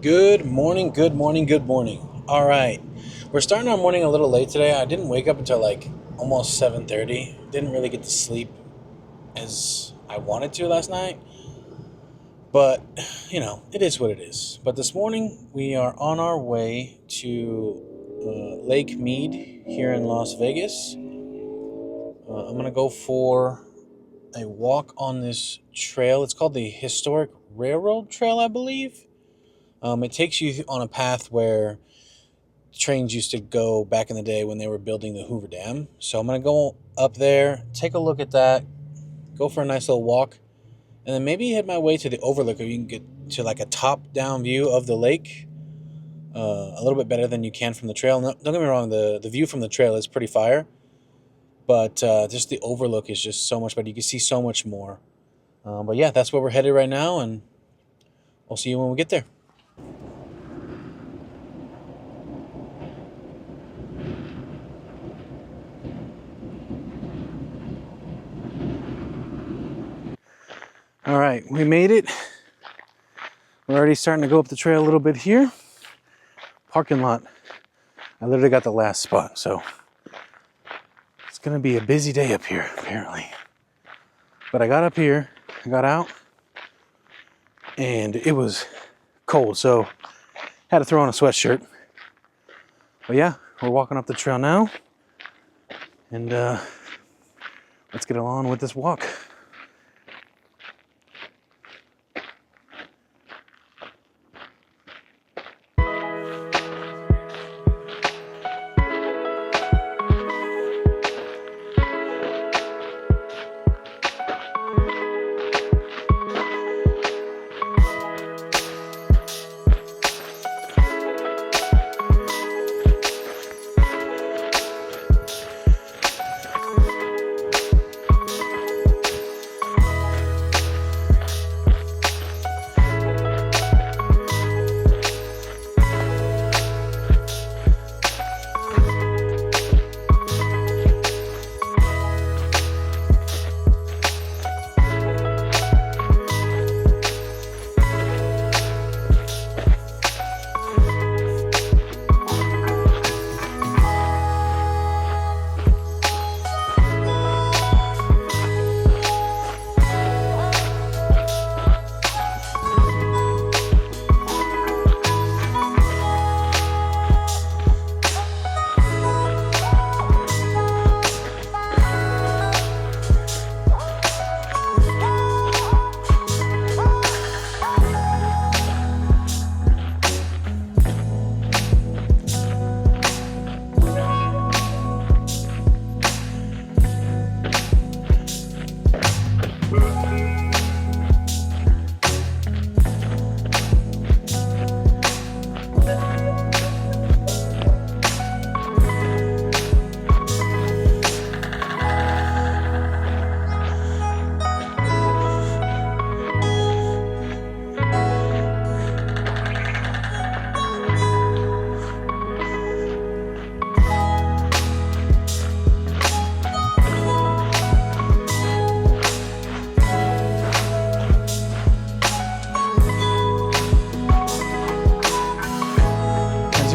Good morning, good morning, good morning. All right. We're starting our morning a little late today. I didn't wake up until like almost 7:30. Didn't really get to sleep as I wanted to last night. But, it is what it is. But this morning we are on our way to Lake Mead here in Las Vegas. I'm going to go for a walk on this trail. It's called the Historic Railroad Trail, I believe. It takes you on a path where trains used to go back in the day when they were building the Hoover Dam. So I'm going to go up there, take a look at that, go for a nice little walk, and then maybe head my way to the overlook where you can get to like a top-down view of the lake, a little bit better than you can from the trail. No, don't get me wrong, the view from the trail is pretty fire, but just the overlook is just so much better. You can see so much more. But yeah, that's where we're headed right now, and we'll see you when we get there. All right, we made it. We're already starting to go up the trail a little bit here. Parking lot. I literally got the last spot, so it's gonna be a busy day up here, apparently. But I got up here, I got out, and it was cold, so had to throw on a sweatshirt. But yeah, we're walking up the trail now, and let's get along with this walk.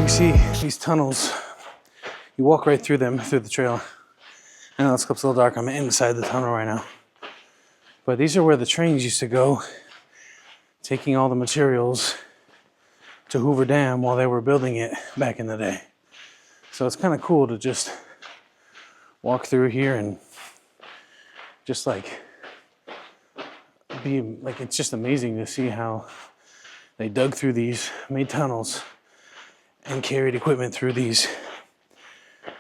See these tunnels, you walk right through them, through the trail. I know this clip's a little dark, I'm inside the tunnel right now. But these are where the trains used to go, taking all the materials to Hoover Dam while they were building it back in the day. So it's kind of cool to just walk through here and just it's just amazing to see how they dug through these, made tunnels, and carried equipment through these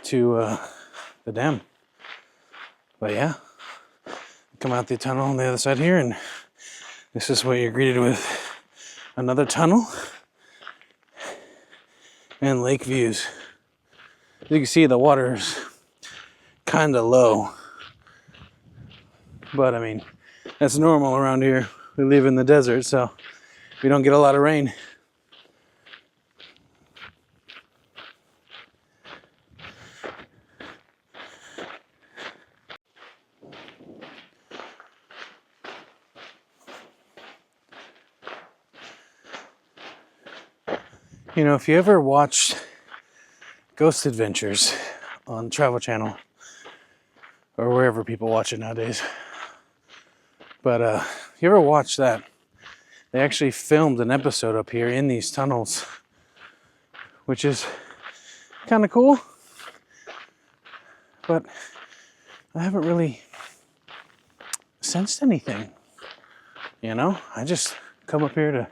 to the dam. But yeah, come out the tunnel on the other side here, and this is where you're greeted with another tunnel and lake views. As you can see, the water's kind of low, but I mean, that's normal around here. We live in the desert, so we don't get a lot of rain. You know, if you ever watched Ghost Adventures on Travel Channel or wherever people watch it nowadays, but if you ever watched that, they actually filmed an episode up here in these tunnels, which is kind of cool, but I haven't really sensed anything, you know? I just come up here to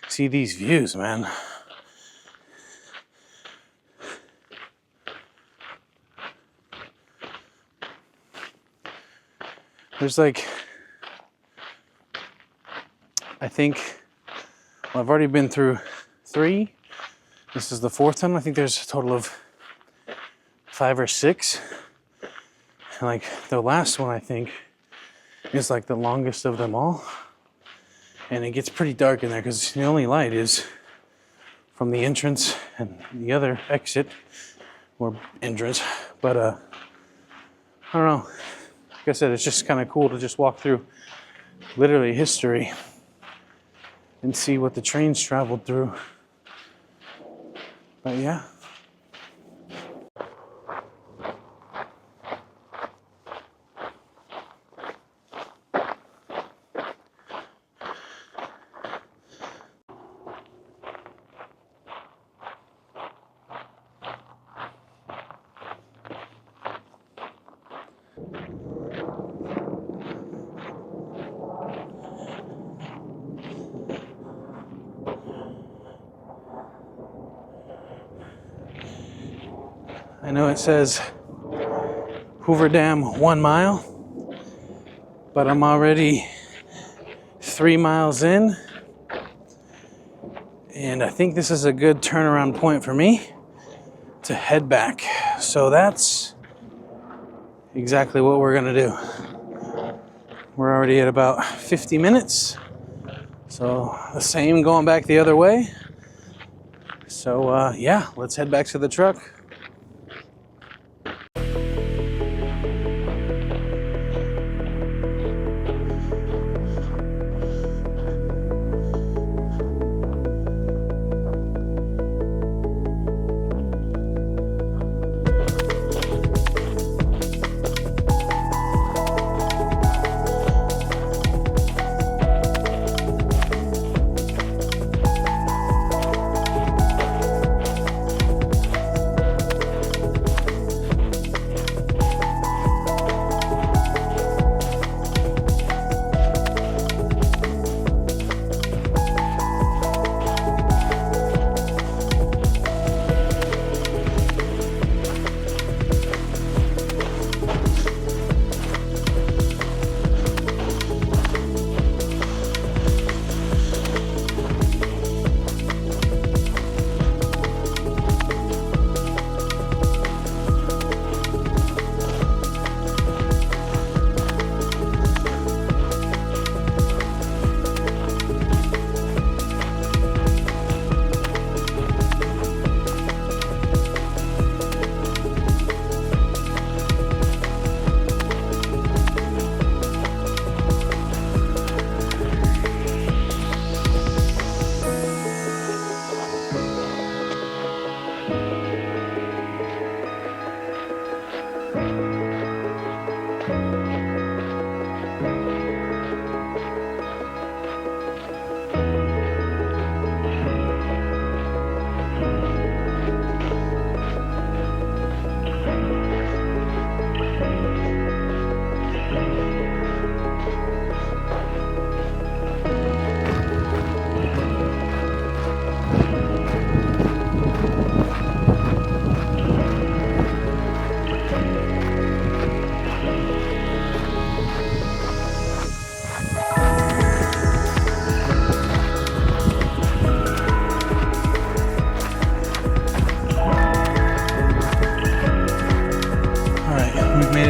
see these views, man. There's like, I think, well, I've already been through 3. This is the 4th tunnel. I think there's a total of 5 or 6. And like the last one, I think, is like the longest of them all. And it gets pretty dark in there because the only light is from the entrance and the other exit or entrance. But I don't know. Like I said, it's just kind of cool to just walk through literally history and see what the trains traveled through. But yeah. I know it says Hoover Dam 1 mile, but I'm already 3 miles in, and I think this is a good turnaround point for me to head back. So that's exactly what we're gonna do. We're already at about 50 minutes, so the same going back the other way. So yeah, let's head back to the truck.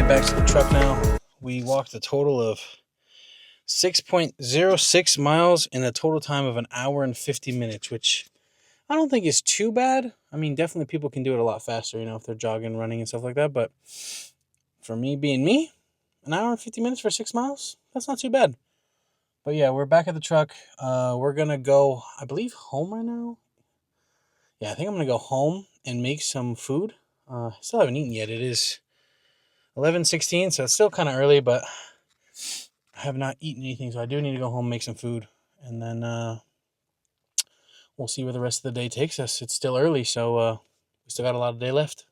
Back to the truck now. We walked a total of 6.06 miles in a total time of 1 hour and 50 minutes, which I don't think is too bad. I mean, definitely people can do it a lot faster, you know, if they're jogging, running, and stuff like that. But for me being me, 1 hour and 50 minutes for 6 miles, that's not too bad. But yeah, we're back at the truck. We're going to go, I believe, home right now. yeah, I think I'm gonna go home and make some food. Still haven't eaten yet. It is 11:16, so it's still kind of early, but I have not eaten anything, so I do need to go home and make some food, and then we'll see where the rest of the day takes us. It's still early, so we still got a lot of day left.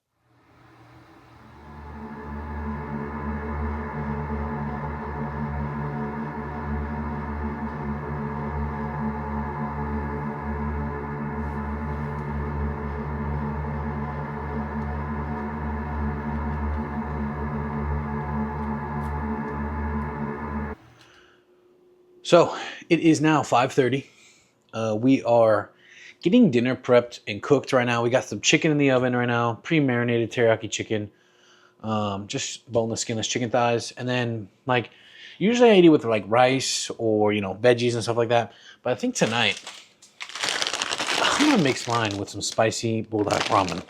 So it is now 5:30. We are getting dinner prepped and cooked right now. We got some chicken in the oven right now, pre-marinated teriyaki chicken, just boneless, skinless chicken thighs, and then like usually I eat it with like rice or veggies and stuff like that. But I think tonight I'm gonna mix mine with some spicy buldak ramen,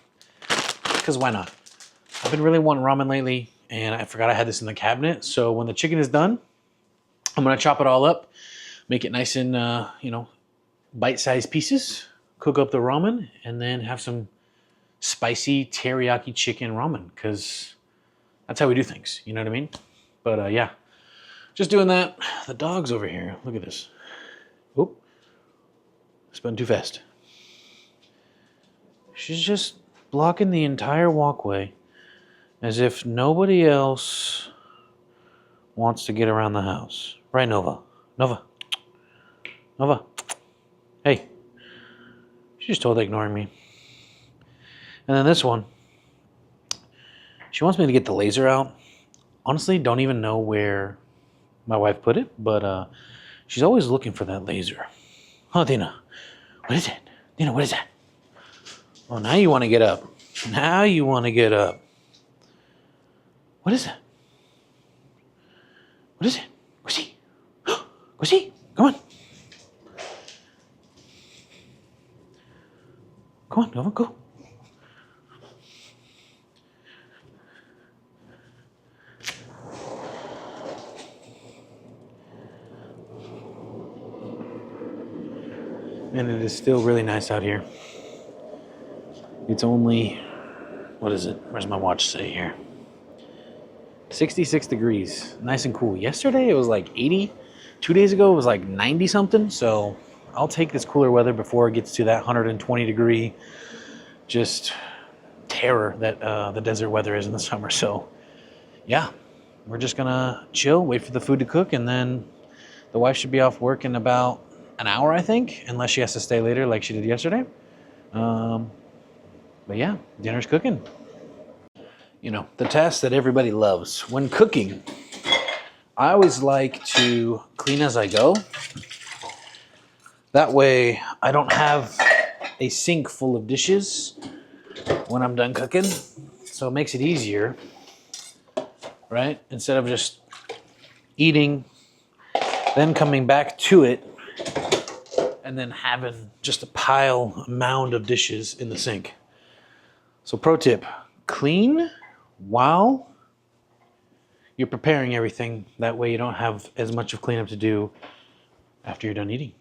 because why not? I've been really wanting ramen lately, and I forgot I had this in the cabinet. So when the chicken is done, I'm gonna chop it all up, make it nice and bite-sized pieces, cook up the ramen, and then have some spicy teriyaki chicken ramen, because that's how we do things. You know what I mean? But yeah, just doing that. The dog's over here. Look at this. Oop, spun too fast. She's just blocking the entire walkway as if nobody else wants to get around the house. Right, Nova? Nova? Nova? Hey. She's totally ignoring me. And then this one. She wants me to get the laser out. Honestly, don't even know where my wife put it, but she's always looking for that laser. Huh, Dina? What is it? Dina, what is that? Oh, now you want to get up. Now you want to get up. What is that? What is it? Go see. Go see. Come on. Come on, Nova, go. And it is still really nice out here. It's only, what is it? Where's my watch say here? 66 degrees. Nice and cool. Yesterday it was like 80. 2 days ago it was like 90 something. So I'll take this cooler weather before it gets to that 120 degree just terror that the desert weather is in the summer. So yeah, we're just gonna chill, wait for the food to cook, and then the wife should be off work in about an hour, I think, unless she has to stay later like she did yesterday. But yeah, dinner's cooking. The task that everybody loves. When cooking, I always like to clean as I go. That way, I don't have a sink full of dishes when I'm done cooking. So it makes it easier, right? Instead of just eating, then coming back to it, and then having just a mound of dishes in the sink. So pro tip, clean while you're preparing everything. That way you don't have as much of cleanup to do after you're done eating.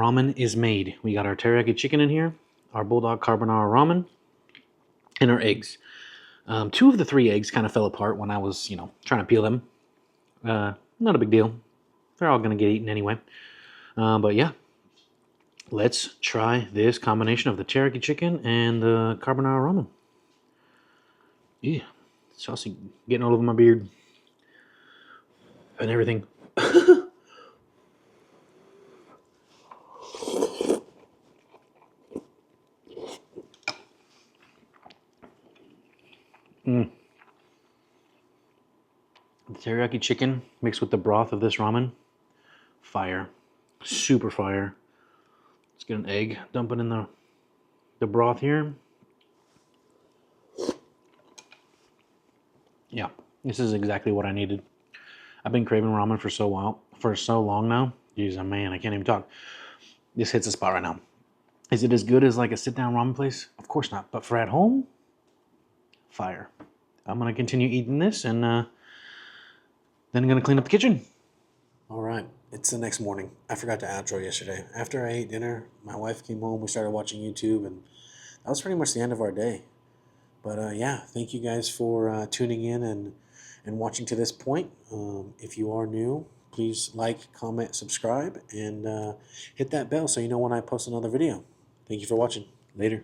ramen is made. We got our teriyaki chicken in here, our buldak carbonara ramen, and our eggs. Two of the three eggs kind of fell apart when I was, trying to peel them. Not a big deal. They're all going to get eaten anyway. But yeah, let's try this combination of the teriyaki chicken and the carbonara ramen. Yeah, saucy getting all over my beard and everything. The teriyaki chicken mixed with the broth of this ramen, fire, super fire. Let's get an egg, dump it in the broth here. Yeah, this is exactly what I needed. I've been craving ramen for so long now. Jeez, man, I can't even talk. This hits a spot right now. Is it as good as like a sit-down ramen place? Of course not. But for at home, fire. I'm gonna continue eating this, and then I'm gonna clean up the kitchen. All right, it's the next morning. I forgot to outro yesterday. After I ate dinner, my wife came home. We started watching YouTube, and that was pretty much the end of our day. But yeah, thank you guys for tuning in and watching to this point. If you are new, please like, comment, subscribe, and hit that bell so you know when I post another video. Thank you for watching. Later.